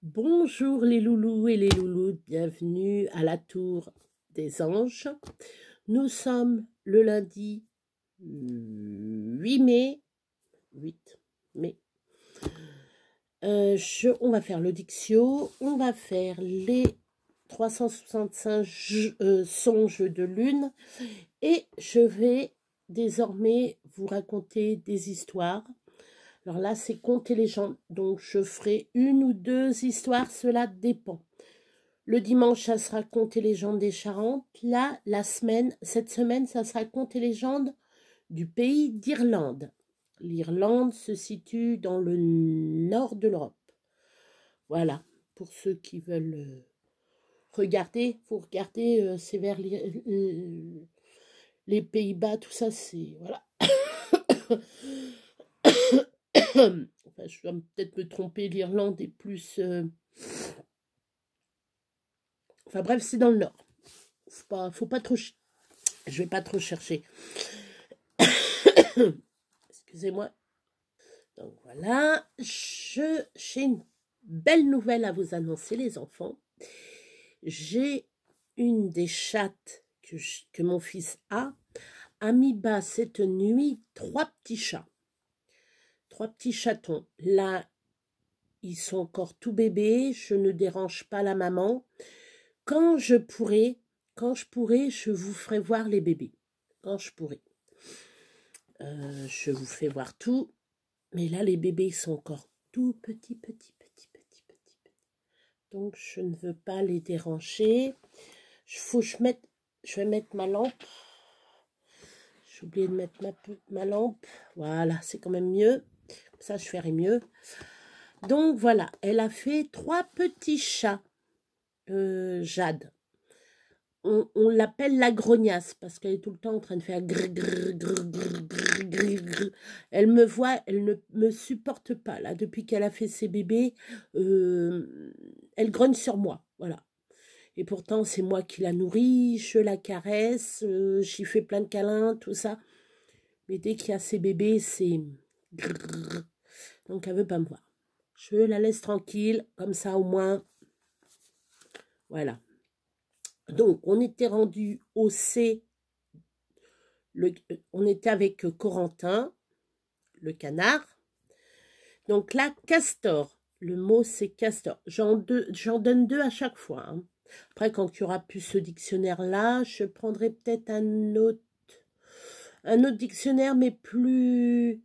Bonjour les loulous et les loulous, bienvenue à la tour des anges. Nous sommes le lundi 8 mai. 8 mai. On va faire le Dictio, on va faire les 365 songes de lune et je vais désormais vous raconter des histoires. Alors là, c'est contes et légendes, donc je ferai une ou deux histoires, cela dépend. Le dimanche, ça sera contes et légendes des Charentes. Là, cette semaine, ça sera contes et légendes du pays d'Irlande. L'Irlande se situe dans le nord de l'Europe. Voilà, pour ceux qui veulent regarder, faut regarder, c'est vers les Pays-Bas, tout ça, c'est... Voilà. Enfin, je dois peut-être me tromper, l'Irlande est plus... Enfin bref, c'est dans le nord. Faut pas trop... Je vais pas trop chercher. Excusez-moi. Donc voilà, j'ai une belle nouvelle à vous annoncer, les enfants. J'ai une des chattes que mon fils a mis bas cette nuit 3 petits chats. 3 petits chatons. Là, ils sont encore tout bébés, je ne dérange pas la maman. Quand je pourrai, je vous ferai voir les bébés. Quand je pourrai. Je vous fais voir tout. Mais là, les bébés sont encore tout petits. Donc, je ne veux pas les déranger. Je vais mettre ma lampe. J'ai oublié de mettre ma lampe. Voilà, c'est quand même mieux. Comme ça, je ferai mieux. Donc, voilà, elle a fait 3 petits chats. Jade. On l'appelle la grognasse parce qu'elle est tout le temps en train de faire grrr, grrr, grrr, grrr, grrr, grrr, grrr. Elle me voit, elle ne me supporte pas. Là, depuis qu'elle a fait ses bébés, elle grogne sur moi. Voilà. Et pourtant, c'est moi qui la nourris, je la caresse, j'y fais plein de câlins, tout ça. Mais dès qu'il y a ses bébés, c'est... grrr. Donc, elle veut pas me voir. Je la laisse tranquille, comme ça au moins. Voilà. Donc, on était rendu au C. On était avec Corentin, le canard. Donc là, castor. Le mot, c'est castor. J'en donne 2 à chaque fois. Hein. Après, quand il y aura plus ce dictionnaire-là, je prendrai peut-être un autre dictionnaire, mais plus...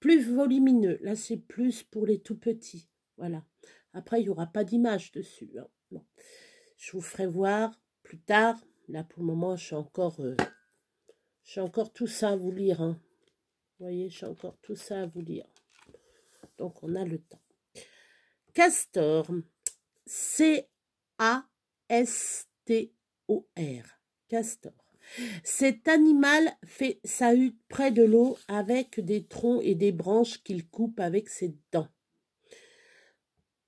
plus volumineux. Là, c'est plus pour les tout petits. Voilà. Après, il n'y aura pas d'image dessus. Hein. Non. Je vous ferai voir plus tard. Là, pour le moment, j'ai encore tout ça à vous lire. Hein. Vous voyez, j'ai encore tout ça à vous lire. Donc, on a le temps. Castor. C-A-S-T-O-R. Castor. Cet animal fait sa hutte près de l'eau avec des troncs et des branches qu'il coupe avec ses dents.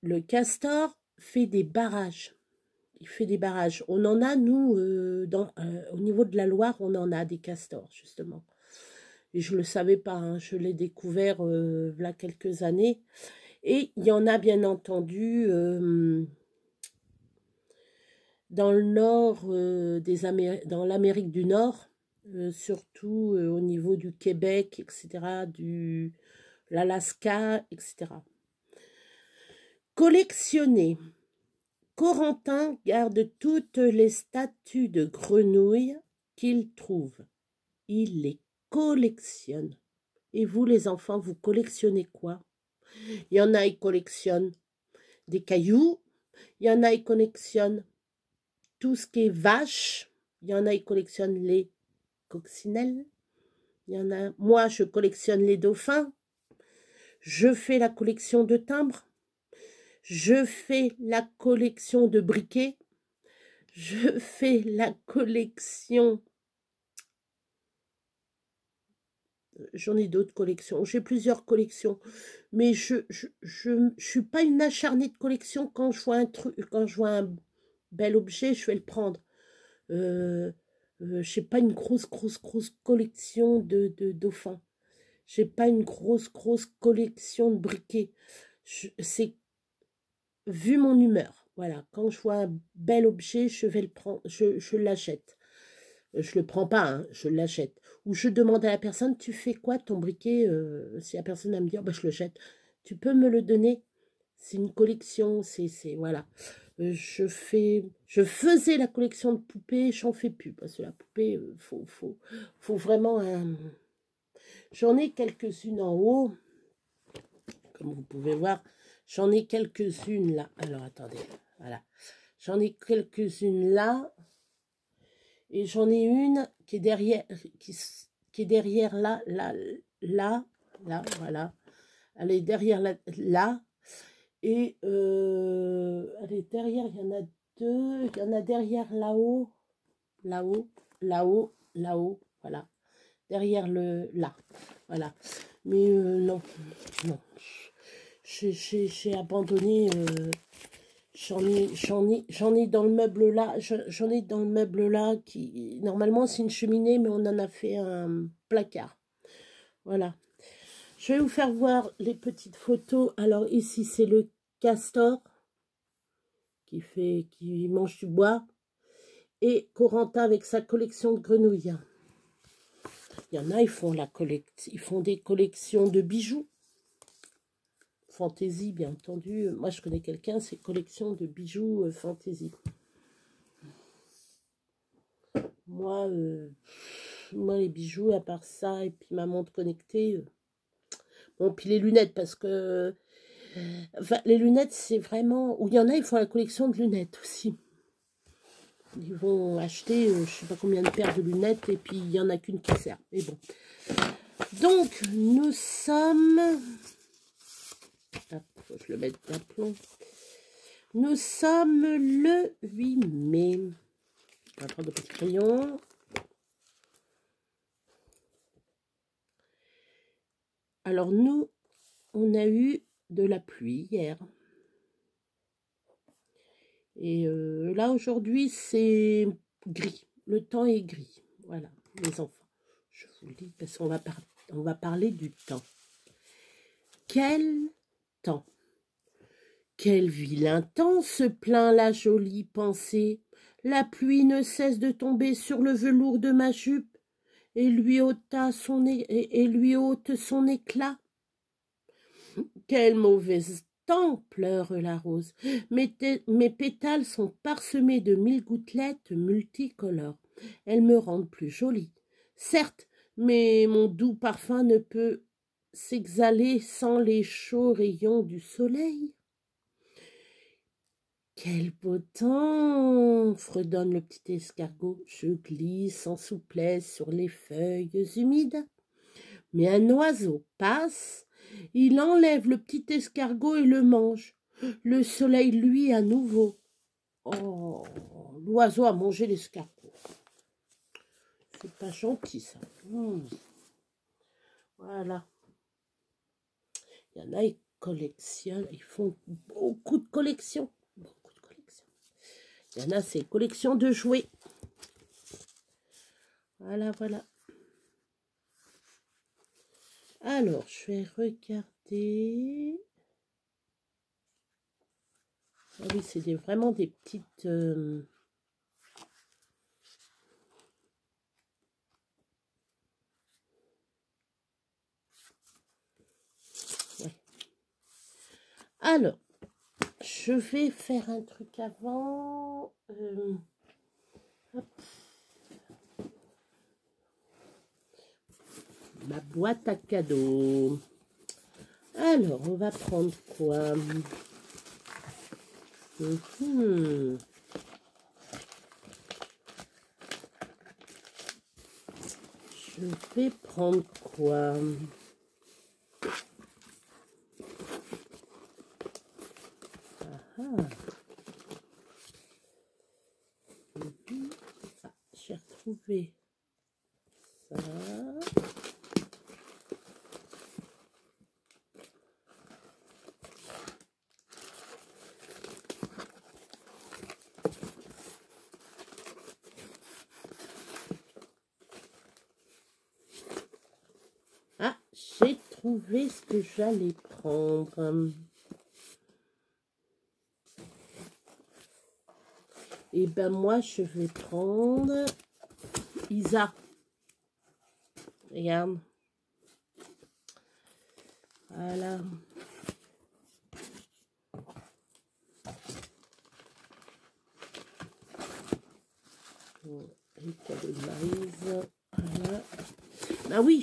Le castor fait des barrages. Il fait des barrages. On en a, nous, au niveau de la Loire, on en a des castors, justement. Et je ne le savais pas, hein, je l'ai découvert il y a quelques années. Et il y en a, bien entendu, dans le nord, dans l'Amérique du Nord, surtout au niveau du Québec, etc., l'Alaska, etc. Collectionner. Corentin garde toutes les statues de grenouilles qu'il trouve. Il les collectionne. Et vous, les enfants, vous collectionnez quoi? Il y en a, ils collectionnent des cailloux. Il y en a, ils collectionnent tout ce qui est vache. Il y en a, ils collectionnent les coccinelles. Il y en a, moi, je collectionne les dauphins. Je fais la collection de timbres. Je fais la collection de briquets. Je fais la collection... J'en ai d'autres collections. J'ai plusieurs collections. Mais je suis pas une acharnée de collection. Quand je vois un truc, quand je vois un bel objet, je vais le prendre. Je n'ai pas une grosse collection de dauphins. J'ai pas une grosse collection de briquets. C'est vu mon humeur. Voilà, quand je vois un bel objet, je vais le prendre, je l'achète. Je le prends pas, hein, je l'achète. Ou je demande à la personne, tu fais quoi ton briquet? Si la personne va me dire, bah, je le jette. Tu peux me le donner? C'est une collection, voilà. Je faisais la collection de poupées, j'en fais plus, parce que la poupée, faut vraiment un... J'en ai quelques-unes en haut, comme vous pouvez voir, j'en ai quelques-unes là. Alors, attendez, voilà. J'en ai quelques-unes là, et j'en ai une qui est derrière, qui est derrière là, voilà. Elle est derrière là, et elle est derrière, il y en a deux, il y en a derrière là-haut, voilà. Derrière là, voilà. Mais non, j'ai abandonné, j'en ai dans le meuble là, j'en ai dans le meuble là, qui, normalement c'est une cheminée, mais on en a fait un placard. Voilà. Je vais vous faire voir les petites photos. Alors ici, c'est le castor qui mange du bois. Et Corentin avec sa collection de grenouilles. Il y en a, ils font des collections de bijoux. Fantaisie, bien entendu. Moi, je connais quelqu'un, c'est collection de bijoux fantaisie. Moi, les bijoux, à part ça, et puis ma montre connectée. Bon, puis les lunettes, parce que... Enfin, les lunettes, c'est vraiment... Ou il y en a, ils font la collection de lunettes aussi. Ils vont acheter, je ne sais pas combien de paires de lunettes, et puis il n'y en a qu'une qui sert. Mais bon. Donc, nous sommes... Hop, faut que je le mette d'aplomb. Nous sommes le 8 mai. On va prendre le petit crayon. Alors, nous, on a eu de la pluie hier. Et là, aujourd'hui, c'est gris. Le temps est gris. Voilà, les enfants. Je vous le dis, parce qu'on va parler du temps. Quel temps! Quel vilain temps, se plaint la jolie pensée. La pluie ne cesse de tomber sur le velours de ma jupe et lui ôte son éclat. Quel mauvais temps, pleure la rose. Mes pétales sont parsemés de 1000 gouttelettes multicolores. Elles me rendent plus jolie. Certes, mais mon doux parfum ne peut s'exhaler sans les chauds rayons du soleil. Quel beau temps! Fredonne le petit escargot. Je glisse en souplesse sur les feuilles humides. Mais un oiseau passe, il enlève le petit escargot et le mange. Le soleil, lui, à nouveau. Oh, l'oiseau a mangé l'escargot. C'est pas gentil, ça. Voilà. Il y en a, ils collectionnent, ils font beaucoup de collections. Il y en a, c'est collection de jouets. Voilà, voilà. Alors, je vais regarder. Ah oui, c'est vraiment des petites... Ouais. Alors, je vais faire un truc avant. Hop. Ma boîte à cadeaux. Alors, on va prendre quoi? Je vais prendre quoi? J'ai retrouvé ça. Ah, j'ai trouvé ce que j'allais prendre. Et ben moi, je vais prendre Isa. Regarde. Voilà. Les cadeaux de Maryse. Voilà. Ah oui,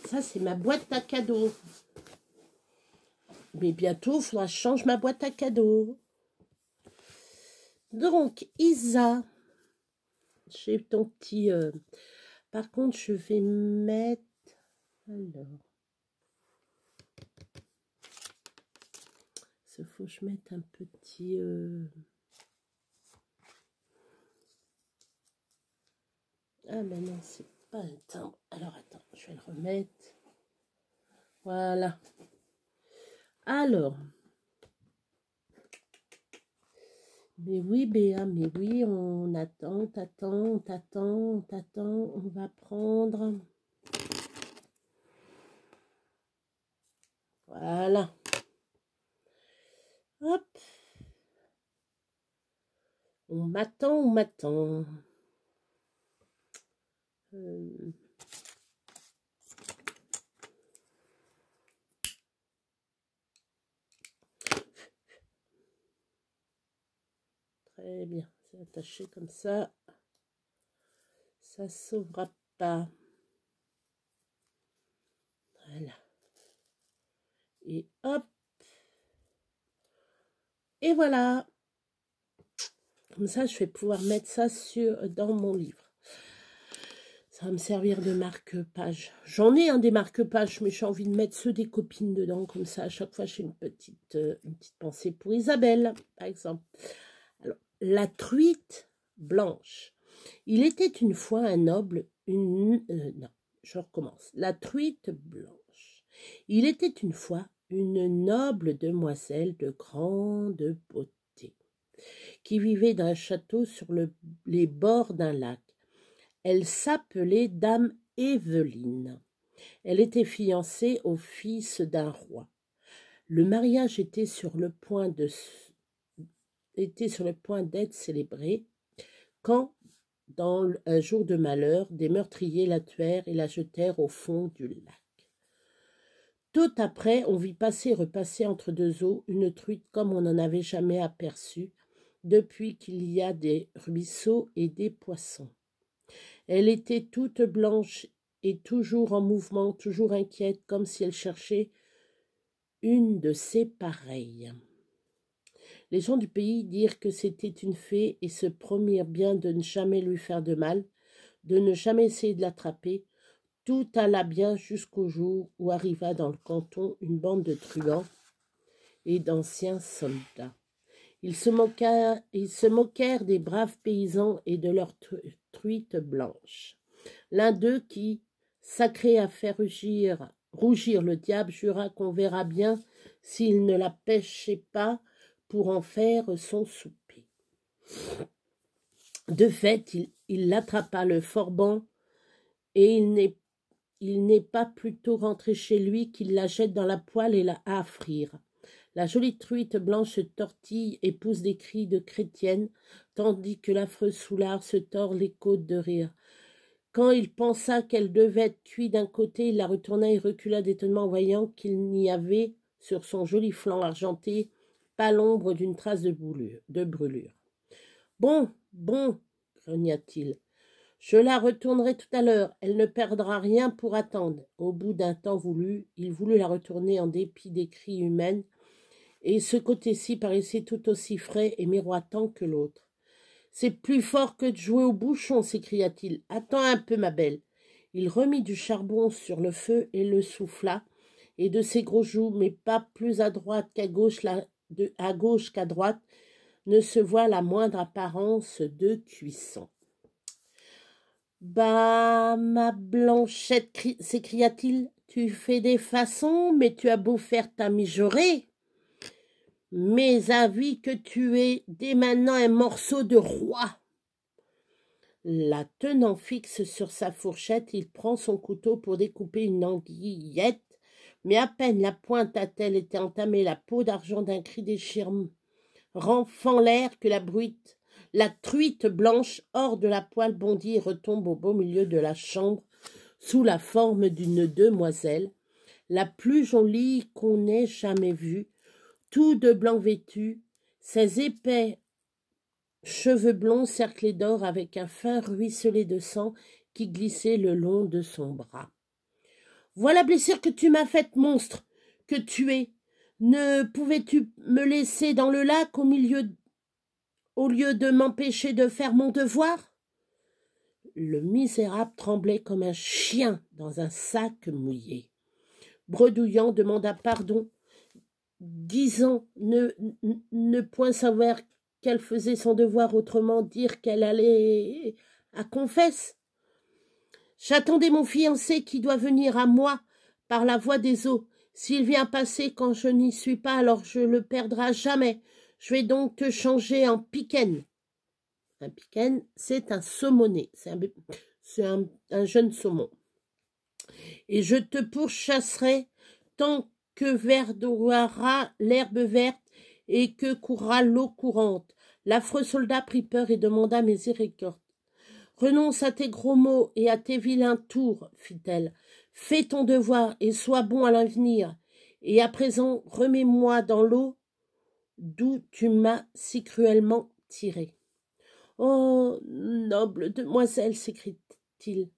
ça c'est ma boîte à cadeaux. Mais bientôt, il faudra que je change ma boîte à cadeaux. Donc, Isa. J'ai ton petit... Par contre, je vais mettre... Alors... Il faut que je mette un petit... Ah ben non, c'est pas un timbre. Alors attends, je vais le remettre. Voilà. Alors. Mais oui, Béa, mais oui, on attend, t'attend. On va prendre. Voilà. Hop. On m'attend. Très bien, c'est attaché comme ça. Ça ne sauvera pas. Voilà. Et hop. Et voilà. Comme ça, je vais pouvoir mettre ça dans mon livre. Ça va me servir de marque-page. J'en ai un des marque-pages, mais j'ai envie de mettre ceux des copines dedans. Comme ça, à chaque fois, j'ai une petite pensée pour Isabelle, par exemple. Alors, la truite blanche. Il était une fois un noble, non, je recommence. La truite blanche. Il était une fois une noble demoiselle de grande beauté, qui vivait dans un château sur les bords d'un lac. Elle s'appelait Dame Évelyne. Elle était fiancée au fils d'un roi. Le mariage était sur le point d'être célébré quand, dans un jour de malheur, des meurtriers la tuèrent et la jetèrent au fond du lac. Tout après, on vit passer et repasser entre deux eaux une truite comme on n'en avait jamais aperçu depuis qu'il y a des ruisseaux et des poissons. Elle était toute blanche et toujours en mouvement, toujours inquiète, comme si elle cherchait une de ses pareilles. Les gens du pays dirent que c'était une fée et se promirent bien de ne jamais lui faire de mal, de ne jamais essayer de l'attraper. Tout alla bien jusqu'au jour où arriva dans le canton une bande de truands et d'anciens soldats. Ils se moquèrent des braves paysans et de leurs truites blanches. L'un d'eux qui, sacré à faire rougir le diable, jura qu'on verra bien s'il ne la pêchait pas pour en faire son souper. De fait, il l'attrapa le forban, et il n'est pas plutôt rentré chez lui qu'il la jette dans la poêle et la à frire. La jolie truite blanche se tortille et pousse des cris de chrétienne, tandis que l'affreux soulard se tord les côtes de rire. Quand il pensa qu'elle devait être cuite d'un côté, il la retourna et recula d'étonnement, voyant qu'il n'y avait, sur son joli flanc argenté, pas l'ombre d'une trace de brûlure. « Bon, grogna-t-il, je la retournerai tout à l'heure, elle ne perdra rien pour attendre. » Au bout d'un temps voulu, il voulut la retourner en dépit des cris humains, et ce côté-ci paraissait tout aussi frais et miroitant que l'autre. « C'est plus fort que de jouer au bouchon, s'écria-t-il. Attends un peu, ma belle. » Il remit du charbon sur le feu et le souffla, et de ses gros joues, mais pas plus à droite qu'à gauche, à gauche qu'à droite, ne se voit la moindre apparence de cuisson. « Bah, ma Blanchette, s'écria-t-il, tu fais des façons, mais tu as beau faire ta mijaurée. Mais avis que tu es dès maintenant un morceau de roi. » La tenant fixe sur sa fourchette, il prend son couteau pour découper une anguillette, mais à peine la pointe a-t-elle été entamée la peau d'argent d'un cri déchirant fend l'air que la La truite blanche, hors de la poêle, bondit et retombe au beau milieu de la chambre, sous la forme d'une demoiselle, la plus jolie qu'on ait jamais vue, tout de blanc vêtue, ses épais cheveux blonds cerclés d'or avec un fin ruisselet de sang qui glissait le long de son bras. « Voilà la blessure que tu m'as faite, monstre, que tu es. Ne pouvais-tu me laisser dans le lac au lieu de m'empêcher de faire mon devoir ?» Le misérable tremblait comme un chien dans un sac mouillé. Bredouillant demanda pardon, disant ne point savoir qu'elle faisait son devoir, autrement dire qu'elle allait à confesse. J'attendais mon fiancé qui doit venir à moi par la voie des eaux. S'il vient passer quand je n'y suis pas, alors je le perdrai jamais. Je vais donc te changer en piquen. Un piquen, c'est un saumonet, c'est un jeune saumon. Et je te pourchasserai tant que verdouillera l'herbe verte et que courra l'eau courante. L'affreux soldat prit peur et demanda miséricorde. Renonce à tes gros mots et à tes vilains tours, fit-elle. Fais ton devoir et sois bon à l'avenir. Et à présent, remets-moi dans l'eau d'où tu m'as si cruellement tiré. Oh, noble demoiselle, s'écrie-t-il,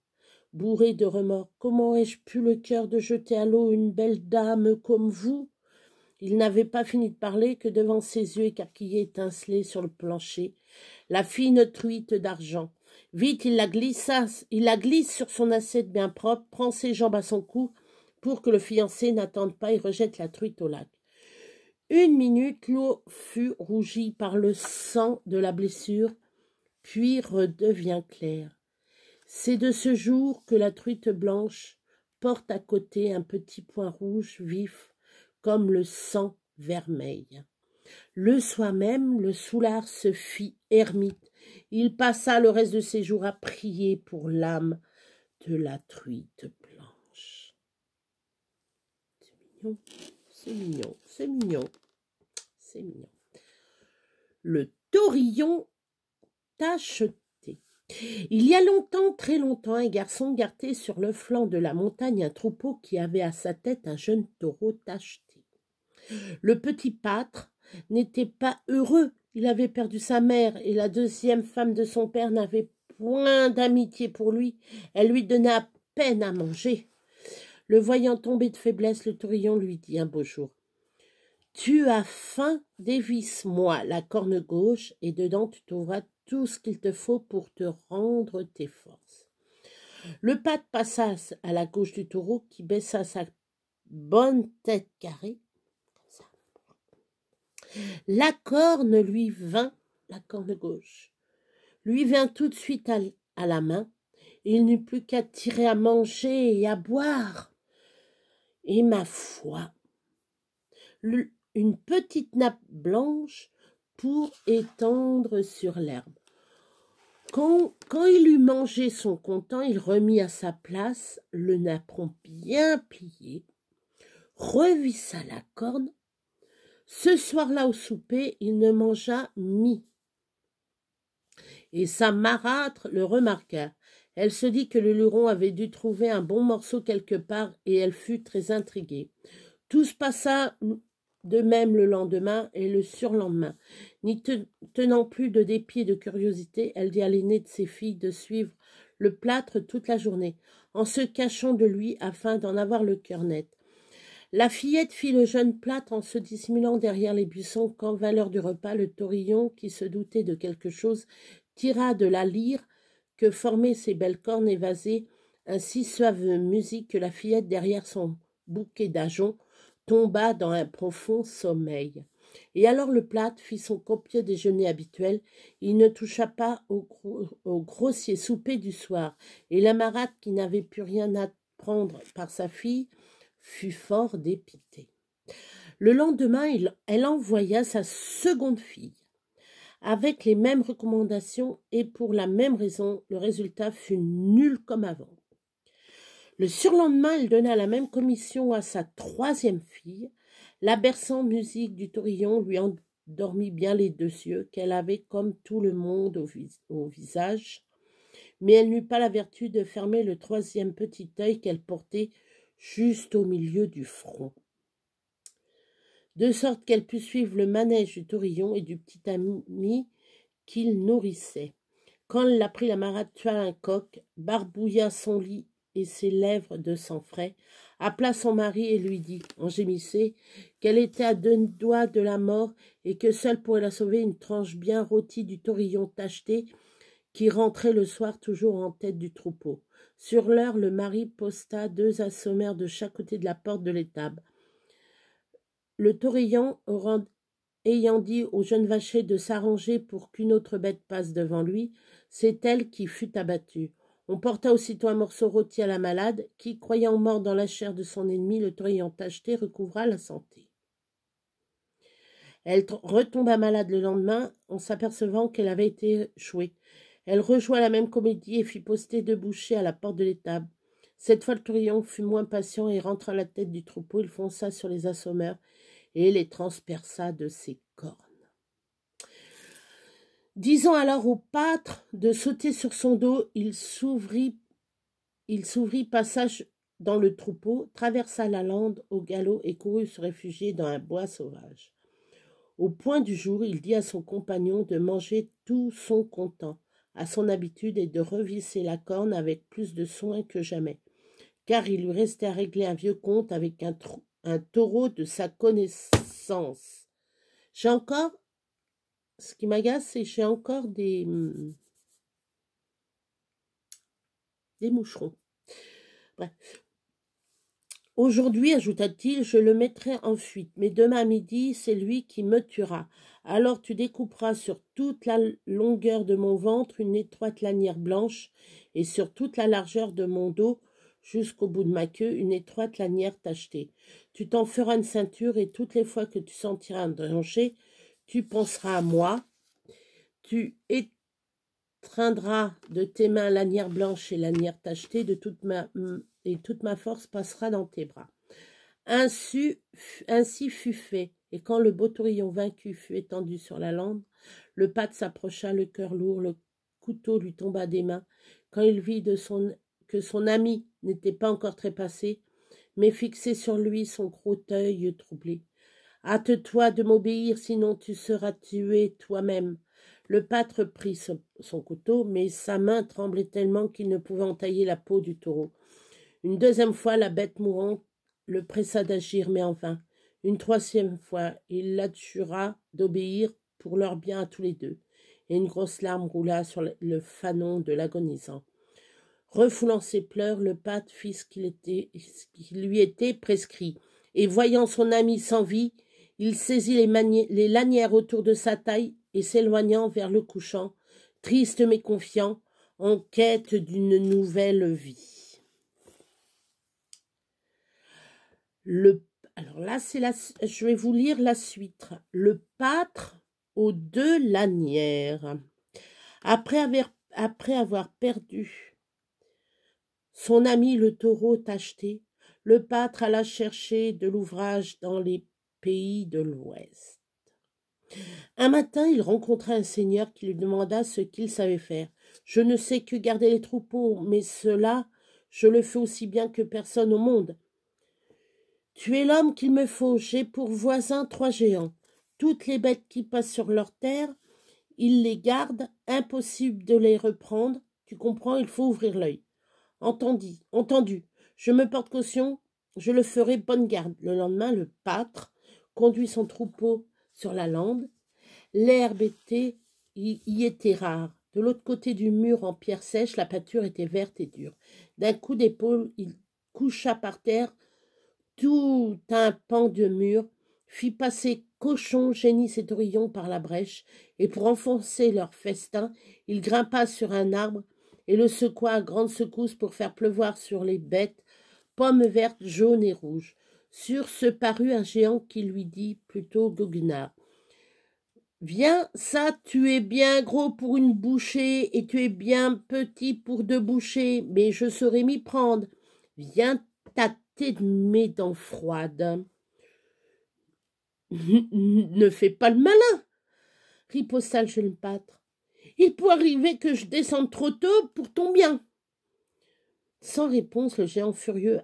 bourré de remords, comment ai-je pu le cœur de jeter à l'eau une belle dame comme vous? Il n'avait pas fini de parler que devant ses yeux écarquillés étincelaient sur le plancher la fine truite d'argent. Vite, il la glisse sur son assiette bien propre, prend ses jambes à son cou pour que le fiancé n'attende pas et rejette la truite au lac. Une minute, l'eau fut rougie par le sang de la blessure, puis redevient claire. C'est de ce jour que la truite blanche porte à côté un petit point rouge vif, comme le sang vermeil. Le soir même, le soulard se fit ermite. Il passa le reste de ses jours à prier pour l'âme de la truite blanche. C'est mignon, c'est mignon, c'est mignon, c'est mignon. Le taurillon tacheté. Il y a longtemps, très longtemps, un garçon gardait sur le flanc de la montagne un troupeau qui avait à sa tête un jeune taureau tacheté. Le petit pâtre n'était pas heureux. Il avait perdu sa mère et la deuxième femme de son père n'avait point d'amitié pour lui. Elle lui donnait à peine à manger. Le voyant tomber de faiblesse, le taurillon lui dit un beau jour: « Tu as faim, dévisse-moi la corne gauche et dedans tu trouveras tout ce qu'il te faut pour te rendre tes forces. » Le pâtre passa à la gauche du taureau qui baissa sa bonne tête carrée. La corne gauche, lui vint tout de suite à la main. Il n'eut plus qu'à tirer à manger et à boire. Et ma foi, une petite nappe blanche pour étendre sur l'herbe. Quand il eut mangé son content, il remit à sa place le napperon bien plié, revissa la corne. Ce soir-là au souper, il ne mangea mie. Et sa marâtre le remarqua. Elle se dit que le luron avait dû trouver un bon morceau quelque part et elle fut très intriguée. Tout se passa de même le lendemain et le surlendemain. N'y tenant plus de dépit et de curiosité, elle dit à l'aînée de ses filles de suivre le plâtre toute la journée, en se cachant de lui afin d'en avoir le cœur net. La fillette fit le jeune plâtre en se dissimulant derrière les buissons quand vint l'heure du repas. Le taurillon, qui se doutait de quelque chose, tira de la lyre que formaient ses belles cornes évasées un si suave musique que la fillette, derrière son bouquet d'ajoncs, tomba dans un profond sommeil. Et alors le plâtre fit son copieux déjeuner habituel. Il ne toucha pas au grossier souper du soir, et la marâtre, qui n'avait pu rien apprendre par sa fille, fut fort dépitée. Le lendemain, elle envoya sa seconde fille, avec les mêmes recommandations, et pour la même raison, le résultat fut nul comme avant. Le surlendemain, elle donna la même commission à sa troisième fille. La berçante musique du taurillon lui en dormit bien les 2 yeux, qu'elle avait comme tout le monde au visage, mais elle n'eut pas la vertu de fermer le 3e petit œil qu'elle portait juste au milieu du front, de sorte qu'elle put suivre le manège du taurillon et du petit ami qu'il nourrissait. Quand elle apprit la marade tua un coq, barbouilla son lit et ses lèvres de sang frais, appela son mari et lui dit, en gémissant, qu'elle était à 2 doigts de la mort et que seule pourrait la sauver une tranche bien rôtie du taurillon tacheté qui rentrait le soir toujours en tête du troupeau. Sur l'heure, le mari posta 2 assommeurs de chaque côté de la porte de l'étable. Le taurillon, ayant dit au jeune vacher de s'arranger pour qu'une autre bête passe devant lui, c'est elle qui fut abattue. On porta aussitôt un morceau rôti à la malade, qui, croyant mort dans la chair de son ennemi, le taurillon tacheté recouvra la santé. Elle retomba malade le lendemain, en s'apercevant qu'elle avait été échouée. Elle rejoua la même comédie et fit poster 2 bouchers à la porte de l'étable. Cette fois, le taurillon fut moins patient et rentra à la tête du troupeau. Il fonça sur les assommeurs et les transperça de ses cornes. Disant alors au pâtre de sauter sur son dos, il s'ouvrit passage dans le troupeau, traversa la lande au galop et courut se réfugier dans un bois sauvage. Au point du jour, il dit à son compagnon de manger tout son comptant, à son habitude, et de revisser la corne avec plus de soin que jamais, car il lui restait à régler un vieux compte avec un taureau de sa connaissance. Ce qui m'agace, c'est que j'ai encore des moucherons. Bref. Aujourd'hui, ajouta-t-il, je le mettrai en fuite, mais demain à midi, c'est lui qui me tuera. Alors tu découperas sur toute la longueur de mon ventre une étroite lanière blanche, et sur toute la largeur de mon dos, jusqu'au bout de ma queue, une étroite lanière tachetée. Tu t'en feras une ceinture, et toutes les fois que tu sentiras un danger, tu penseras à moi. Tu étreindras de tes mains lanière blanche et lanière tachetée, et toute ma force passera dans tes bras. Ainsi fut fait, et quand le beau taurillon vaincu fut étendu sur la lande, le pâtre s'approcha, le cœur lourd, le couteau lui tomba des mains. Quand il vit que son ami n'était pas encore trépassé, mais fixait sur lui son gros œil troublé. « Hâte-toi de m'obéir, sinon tu seras tué toi-même. » Le pâtre prit son couteau, mais sa main tremblait tellement qu'il ne pouvait entailler la peau du taureau. Une 2e fois, la bête mourante le pressa d'agir, mais en vain. Une 3e fois, il l'adjura d'obéir pour leur bien à tous les 2, et une grosse larme roula sur le fanon de l'agonisant. Refoulant ses pleurs, le pâtre fit ce qui lui était prescrit, et voyant son ami sans vie, il saisit les lanières autour de sa taille et s'éloignant vers le couchant, triste mais confiant, en quête d'une nouvelle vie. Alors là, je vais vous lire la suite. Le pâtre aux 2 lanières. Après avoir perdu son ami le taureau tacheté, le pâtre alla chercher de l'ouvrage dans les pays de l'Ouest. Un matin, il rencontra un seigneur qui lui demanda ce qu'il savait faire. « Je ne sais que garder les troupeaux, mais cela, je le fais aussi bien que personne au monde. » « Tu es l'homme qu'il me faut, j'ai pour voisins 3 géants. Toutes les bêtes qui passent sur leur terre, ils les gardent, impossible de les reprendre. Tu comprends, il faut ouvrir l'œil. » Entendu. Je me porte caution, je le ferai bonne garde. Le lendemain, le pâtre conduit son troupeau sur la lande. L'herbe y était rare. De l'autre côté du mur en pierre sèche, la pâture était verte et dure. D'un coup d'épaule, il coucha par terre tout un pan de mur, fit passer cochons, génisses et taurillons par la brèche, et pour enfoncer leur festin, il grimpa sur un arbre et le secoua à grande secousse pour faire pleuvoir sur les bêtes pommes vertes, jaunes et rouges. Sur ce parut un géant qui lui dit, plutôt goguenard, « Viens, ça, tu es bien gros pour une bouchée et tu es bien petit pour 2 bouchées, mais je saurai m'y prendre. Viens tâter de mes dents froides. » Ne fais pas le malin, riposta le jeune pâtre. Il peut arriver que je descende trop tôt pour ton bien. Sans réponse, le géant furieux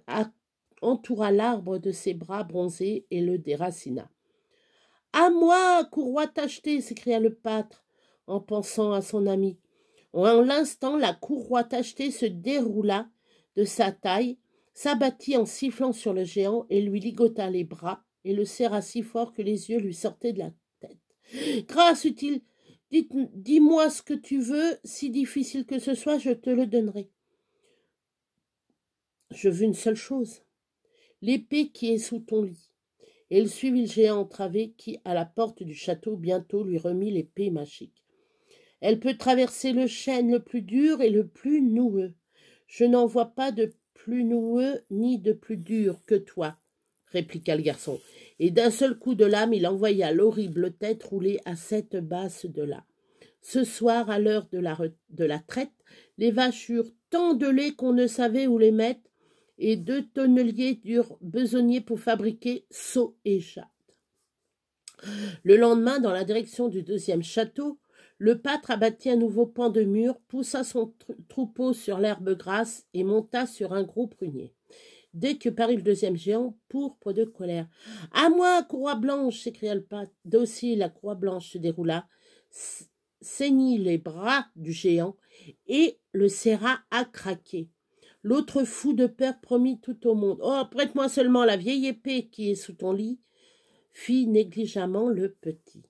entoura l'arbre de ses bras bronzés et le déracina. « À moi, courroie tachetée !» s'écria le pâtre en pensant à son ami. En l'instant, la courroie tachetée se déroula de sa taille, s'abattit en sifflant sur le géant et lui ligota les bras et le serra si fort que les yeux lui sortaient de la tête. « Grâce utile, dis-moi ce que tu veux, si difficile que ce soit, je te le donnerai. Je veux une seule chose, l'épée qui est sous ton lit. » Et il suivit le géant entravé qui, à la porte du château, bientôt lui remit l'épée magique. « Elle peut traverser le chêne le plus dur et le plus noueux. Je n'en vois pas de plus noueux ni de plus dur que toi, » répliqua le garçon. Et d'un seul coup de lame, il envoya l'horrible tête rouler à 7 basses de là. Ce soir, à l'heure de la traite, les vaches eurent tant de lait qu'on ne savait où les mettre, et 2 tonneliers durent besogner pour fabriquer seaux et jattes. Le lendemain, dans la direction du 2e château, le pâtre abattit un nouveau pan de mur, poussa son troupeau sur l'herbe grasse et monta sur un gros prunier. Dès que parut le 2e géant, pourpre de colère. « À moi, courroie blanche !» s'écria le pâtre. Docile, la courroie blanche se déroula, ceignit les bras du géant et le serra à craquer. L'autre, fou de peur, promit tout au monde. « Oh, prête-moi seulement la vieille épée qui est sous ton lit !» fit négligemment le petit.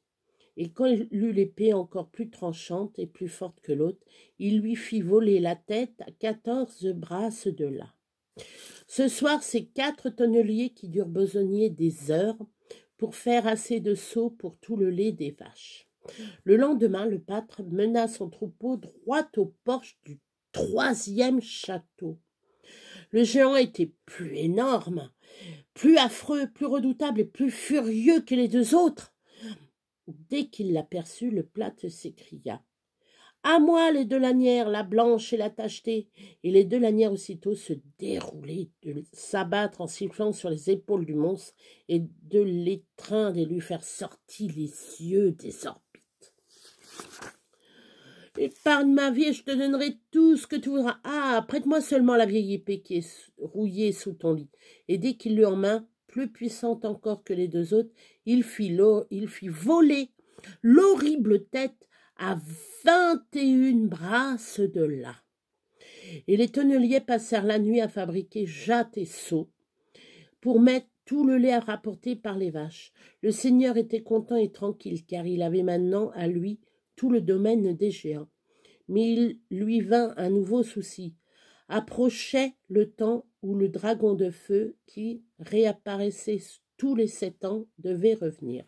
Et quand il eut l'épée encore plus tranchante et plus forte que l'autre, il lui fit voler la tête à 14 brasses de là. Ce soir, c'est 4 tonneliers qui durent besogner des heures pour faire assez de seaux pour tout le lait des vaches. Le lendemain, le pâtre mena son troupeau droit aux porches du 3e château. Le géant était plus énorme, plus affreux, plus redoutable et plus furieux que les 2 autres. Dès qu'il l'aperçut, le plâtre s'écria. « À moi les 2 lanières, la blanche et la tachetée !» Et les 2 lanières aussitôt se déroulaient de s'abattre en sifflant sur les épaules du monstre et de l'étreindre et lui faire sortir les yeux des orbites. « Épargne ma vie et je te donnerai tout ce que tu voudras. Ah, prête-moi seulement la vieille épée qui est rouillée sous ton lit. » Et dès qu'il l'eut en main, plus puissante encore que les 2 autres, il fit voler l'horrible tête à 21 brasses de là. Et les tonneliers passèrent la nuit à fabriquer jattes et seaux pour mettre tout le lait rapporté par les vaches. Le seigneur était content et tranquille, car il avait maintenant à lui tout le domaine des géants. Mais il lui vint un nouveau souci. Approchait le temps où le dragon de feu, qui réapparaissait tous les 7 ans, devait revenir.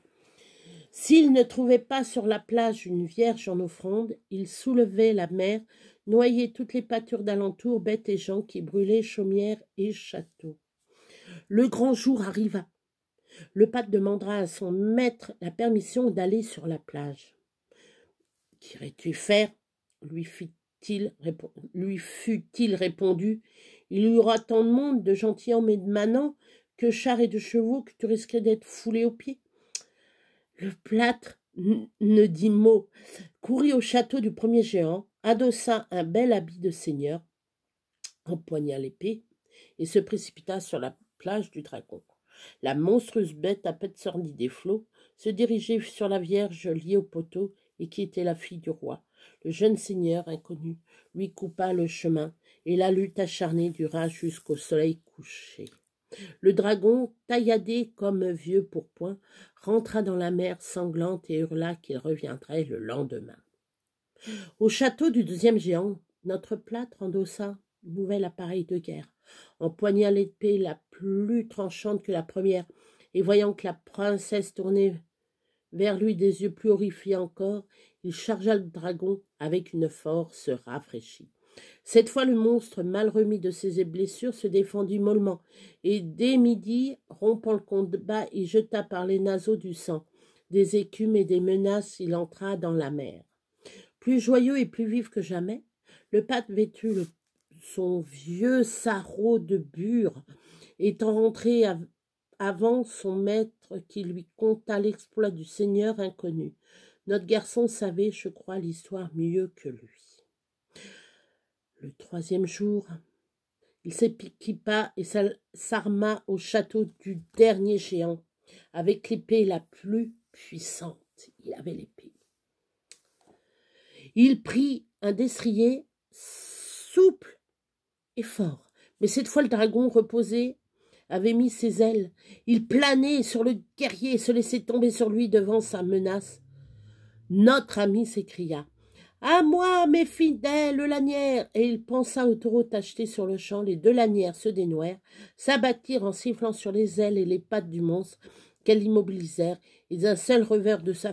S'il ne trouvait pas sur la plage une vierge en offrande, il soulevait la mer, noyait toutes les pâtures d'alentour, bêtes et gens qui brûlaient chaumières et châteaux. Le grand jour arriva. Le pâtre demanda à son maître la permission d'aller sur la plage. « Qu'irais-tu faire ?» lui fut-il répondu. « Il y aura tant de monde, de gentilshommes et de manants, que chars et de chevaux, que tu risquerais d'être foulé aux pieds. » Le plâtre ne dit mot, courut au château du 1er géant, adossa un bel habit de seigneur, empoigna l'épée et se précipita sur la plage du dragon. La monstrueuse bête, à peine sortie des flots, se dirigeait sur la vierge liée au poteau et qui était la fille du roi. Le jeune seigneur inconnu lui coupa le chemin et la lutte acharnée dura jusqu'au soleil couché. Le dragon, tailladé comme vieux pourpoint, rentra dans la mer sanglante et hurla qu'il reviendrait le lendemain. Au château du 2e géant, notre plâtre endossa nouvel appareil de guerre, empoigna l'épée la plus tranchante que la première, et voyant que la princesse tournait vers lui des yeux plus horrifiés encore, il chargea le dragon avec une force rafraîchie. Cette fois, le monstre, mal remis de ses blessures, se défendit mollement, et dès midi, rompant le combat, il jeta par les naseaux du sang. Des écumes et des menaces, il entra dans la mer. Plus joyeux et plus vif que jamais, le pâtre vêtu son vieux sarrau de bure, étant rentré avant son maître qui lui conta l'exploit du seigneur inconnu. Notre garçon savait, je crois, l'histoire mieux que lui. Le 3e jour, il s'équipa et s'arma au château du dernier géant, avec l'épée la plus puissante. Il avait l'épée. Il prit un destrier souple et fort, mais cette fois le dragon reposé avait mis ses ailes. Il planait sur le guerrier et se laissait tomber sur lui devant sa menace. Notre ami s'écria « À moi, mes fidèles lanières !» Et il pensa au taureau tacheté sur le champ. Les 2 lanières se dénouèrent, s'abattirent en sifflant sur les ailes et les pattes du monstre qu'elles immobilisèrent, et d'un seul revers de sa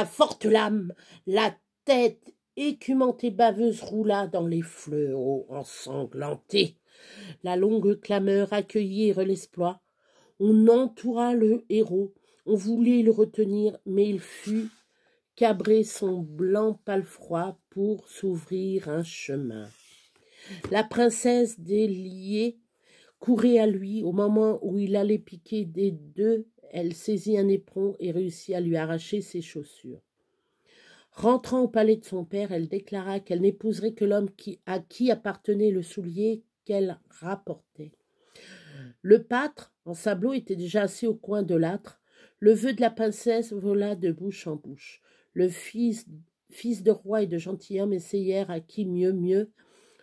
forte lame, la tête écumante et baveuse roula dans les fléaux ensanglantés. La longue clameur accueillit l'exploit. On entoura le héros. On voulait le retenir, mais il fut cabré son blanc palefroid pour s'ouvrir un chemin. La princesse déliée courait à lui. Au moment où il allait piquer des 2, elle saisit un éperon et réussit à lui arracher ses chaussures. Rentrant au palais de son père, elle déclara qu'elle n'épouserait que l'homme à qui appartenait le soulier qu'elle rapportait. Le pâtre, en sabot, était déjà assis au coin de l'âtre. Le vœu de la princesse vola de bouche en bouche. Le fils de roi et de gentilhomme essayèrent à qui mieux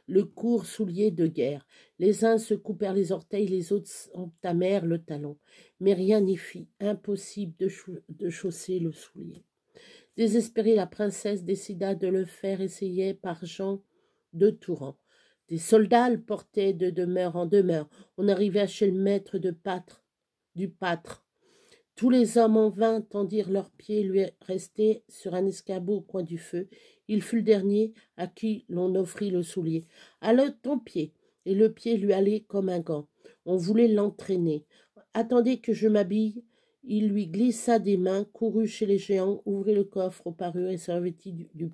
le court soulier de guerre. Les uns se coupèrent les orteils, les autres entamèrent le talon. Mais rien n'y fit. Impossible de chausser le soulier. Désespérée, la princesse décida de le faire essayer par Jean de Touran. Des soldats le portaient de demeure en demeure. On arriva chez le maître du pâtre. Tous les hommes en vain tendirent leurs pieds lui restaient sur un escabeau au coin du feu. Il fut le dernier à qui l'on offrit le soulier. « Allons ton pied !» Et le pied lui allait comme un gant. On voulait l'entraîner. « Attendez que je m'habille !» Il lui glissa des mains, courut chez les géants, ouvrit le coffre aux parures et se revêtit du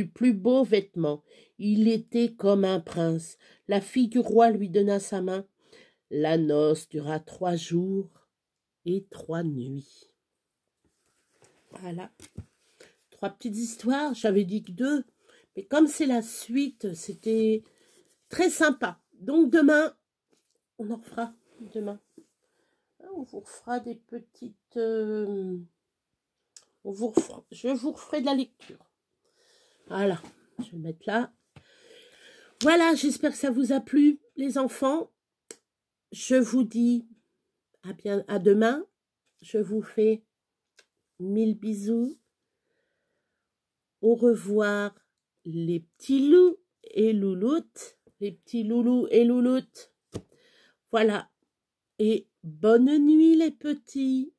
plus beau vêtement. Il était comme un prince. La fille du roi lui donna sa main. La noce dura 3 jours et 3 nuits. Voilà. 3 petites histoires. J'avais dit que 2. Mais comme c'est la suite, c'était très sympa. Donc demain, on en refera. Demain. On vous refera des petites... je vous referai de la lecture. Voilà. Je vais le mettre là. Voilà, j'espère que ça vous a plu, les enfants. Je vous dis à demain. Je vous fais 1000 bisous. Au revoir, les petits loups et louloutes. Les petits loulous et louloutes. Voilà. Et bonne nuit, les petits.